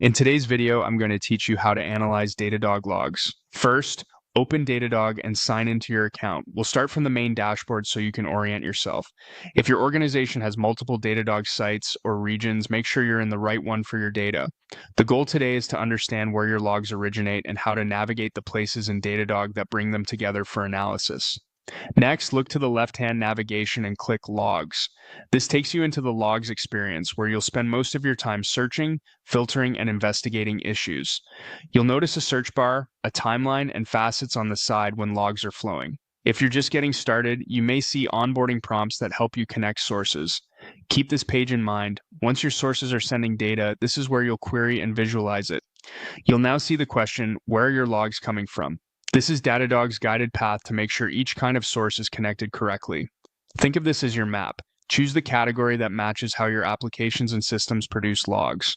In today's video, I'm going to teach you how to analyze Datadog logs. First, open Datadog and sign into your account. We'll start from the main dashboard so you can orient yourself. If your organization has multiple Datadog sites or regions, make sure you're in the right one for your data. The goal today is to understand where your logs originate and how to navigate the places in Datadog that bring them together for analysis. Next, look to the left-hand navigation and click Logs. This takes you into the Logs experience, where you'll spend most of your time searching, filtering, and investigating issues. You'll notice a search bar, a timeline, and facets on the side when logs are flowing. If you're just getting started, you may see onboarding prompts that help you connect sources. Keep this page in mind. Once your sources are sending data, this is where you'll query and visualize it. You'll now see the question, where are your logs coming from? This is Datadog's guided path to make sure each kind of source is connected correctly. Think of this as your map. Choose the category that matches how your applications and systems produce logs.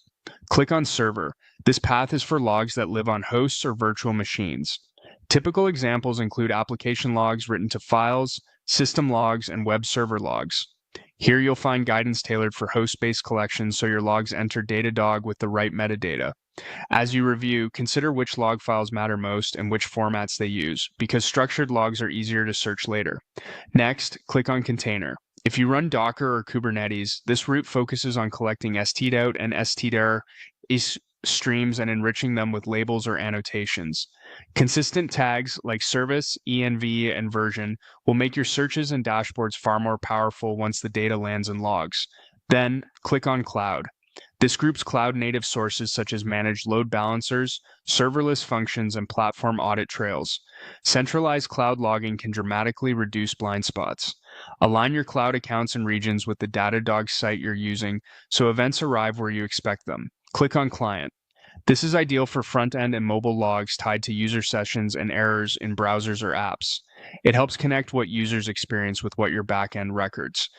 Click on Server. This path is for logs that live on hosts or virtual machines. Typical examples include application logs written to files, system logs, and web server logs. Here you'll find guidance tailored for host-based collections so your logs enter Datadog with the right metadata. As you review, consider which log files matter most and which formats they use, because structured logs are easier to search later. Next, click on Container. If you run Docker or Kubernetes, this route focuses on collecting stdout and stdir streams and enriching them with labels or annotations. Consistent tags like service, env, and version will make your searches and dashboards far more powerful once the data lands in logs. Then, click on Cloud. This groups cloud-native sources such as managed load balancers, serverless functions, and platform audit trails. Centralized cloud logging can dramatically reduce blind spots. Align your cloud accounts and regions with the Datadog site you're using so events arrive where you expect them. Click on Client. This is ideal for front-end and mobile logs tied to user sessions and errors in browsers or apps. It helps connect what users experience with what your back-end records.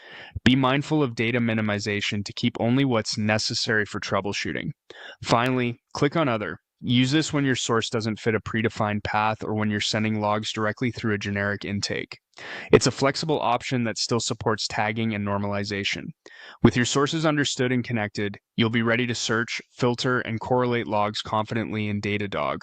Be mindful of data minimization to keep only what's necessary for troubleshooting. Finally, click on Other. Use this when your source doesn't fit a predefined path or when you're sending logs directly through a generic intake. It's a flexible option that still supports tagging and normalization. With your sources understood and connected, you'll be ready to search, filter, and correlate logs confidently in Datadog.